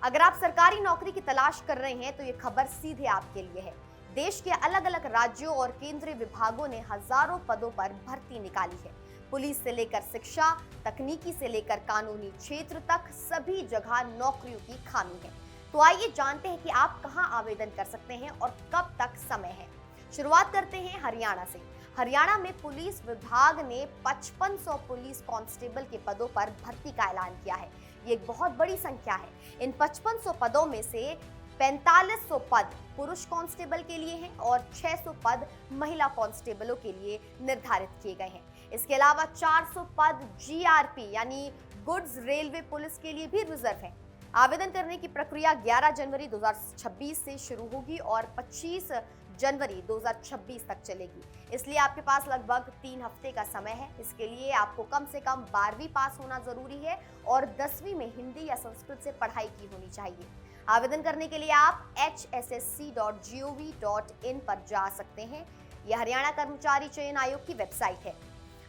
अगर आप सरकारी नौकरी की तलाश कर रहे हैं तो ये खबर सीधे आपके लिए है। देश के अलग अलग राज्यों और केंद्रीय विभागों ने हजारों पदों पर भर्ती निकाली है। पुलिस से लेकर शिक्षा, तकनीकी से लेकर कानूनी क्षेत्र तक सभी जगह नौकरियों की खामी है। तो आइए जानते हैं कि आप कहां आवेदन कर सकते हैं और कब तक समय है। शुरुआत करते हैं हरियाणा से। हरियाणा में पुलिस विभाग ने 5500 पुलिस कांस्टेबल के पदों पर भर्ती का ऐलान किया है। ये एक बहुत बड़ी संख्या है। इन 5500 पदों में से 4500 पद पुरुष कांस्टेबल के लिए हैं और 600 पद महिला कांस्टेबलों के लिए निर्धारित किए गए हैं। इसके अलावा 400 पद जीआरपी यानी गुड्स रेलवे पुलिस के लिए भी रिजर्व है। आवेदन करने की प्रक्रिया 11 जनवरी 2026 से शुरू होगी और 25 जनवरी 2026 तक चलेगी। इसलिए आपके पास लगभग 3 हफ्ते का समय है। इसके लिए आपको कम से कम 12वीं पास होना जरूरी है और 10वीं में हिंदी या संस्कृत से पढ़ाई की होनी चाहिए। आवेदन करने के लिए आप hssc.gov.in पर जा सकते हैं। यह हरियाणा कर्मचारी चयन आयोग की वेबसाइट है।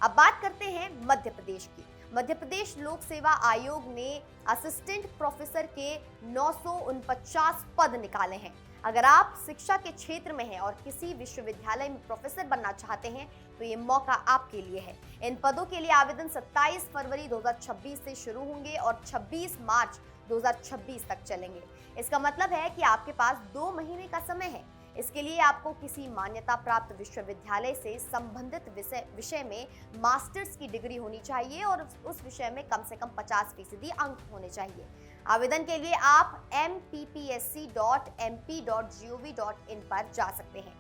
अब बात करते हैं मध्य प्रदेश की। मध्य प्रदेश लोक सेवा आयोग ने असिस्टेंट प्रोफेसर के 949 पद निकाले हैं। अगर आप शिक्षा के क्षेत्र में हैं और किसी विश्वविद्यालय में प्रोफेसर बनना चाहते हैं तो ये मौका आपके लिए है। इन पदों के लिए आवेदन 27 फरवरी 2026 से शुरू होंगे और 26 मार्च 2026 तक चलेंगे। इसका मतलब है कि आपके पास 2 महीने का समय है। इसके लिए आपको किसी मान्यता प्राप्त विश्वविद्यालय से संबंधित विषय में मास्टर्स की डिग्री होनी चाहिए और उस विषय में कम से कम 50% अंक होने चाहिए। आवेदन के लिए आप mppsc.mp.gov.in पर जा सकते हैं।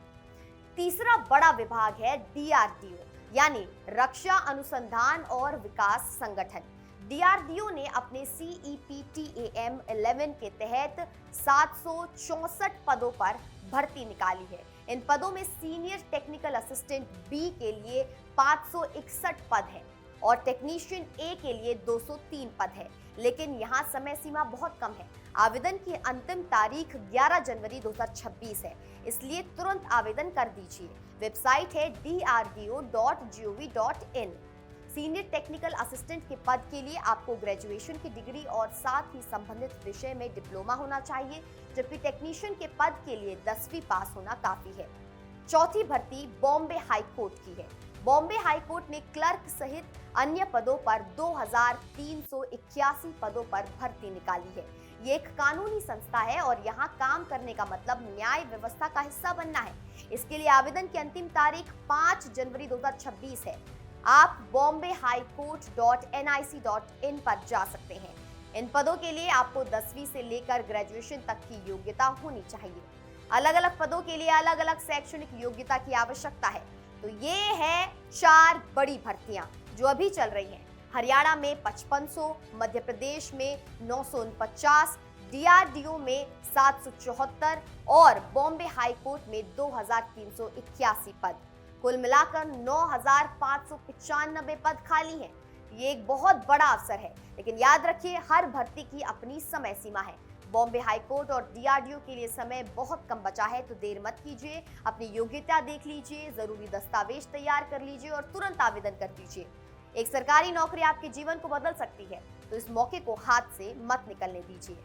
तीसरा बड़ा विभाग है DRDO यानी रक्षा अनुसंधान और विकास संगठन। DRDO ने अपने CEPTAM 11 के तहत 764 पदों पर भर्ती निकाली है। इन पदों में सीनियर टेक्निकल असिस्टेंट B के लिए 561 पद है और टेक्नीशियन A के लिए 203 पद है, लेकिन यहाँ समय सीमा बहुत कम है। आवेदन की अंतिम तारीख 11 जनवरी 2026 है, इसलिए तुरंत आवेदन कर दीजिए। वेबसाइट है drdo.gov.in। सीनियर टेक्निकल असिस्टेंट के पद के लिए आपको ग्रेजुएशन की डिग्री और साथ ही संबंधित विषय में डिप्लोमा होना चाहिए, जबकि टेक्नीशियन के पद के लिए 10वीं पास होना काफी है। चौथी भर्ती बॉम्बे हाई कोर्ट की है। बॉम्बे हाई कोर्ट ने क्लर्क सहित अन्य पदों पर 2381 पदों पर भर्ती निकाली है। ये एक कानूनी संस्था है और यहाँ काम करने का मतलब न्याय व्यवस्था का हिस्सा बनना है। इसके लिए आवेदन की अंतिम तारीख 5 जनवरी 2026 है। आप bombayhighcourt.nic.in पर जा सकते हैं। इन पदों के लिए आपको 10वीं से लेकर ग्रेजुएशन तक की योग्यता होनी चाहिए। अलग अलग पदों के लिए अलग अलग शैक्षणिक योग्यता की आवश्यकता है। तो ये है 4 बड़ी भर्तियां जो अभी चल रही हैं। हरियाणा में 5500, मध्य प्रदेश में 949, DRDO में 774 और बॉम्बे हाई कोर्ट में 2381 पद। कुल मिलाकर 9595 पद खाली हैं। ये एक बहुत बड़ा अवसर है, लेकिन याद रखिए हर भर्ती की अपनी समय सीमा है। बॉम्बे हाई कोर्ट और DRDO के लिए समय बहुत कम बचा है, तो देर मत कीजिए। अपनी योग्यता देख लीजिए, जरूरी दस्तावेज तैयार कर लीजिए और तुरंत आवेदन कर दीजिए। एक सरकारी नौकरी आपके जीवन को बदल सकती है, तो इस मौके को हाथ से मत निकलने दीजिए।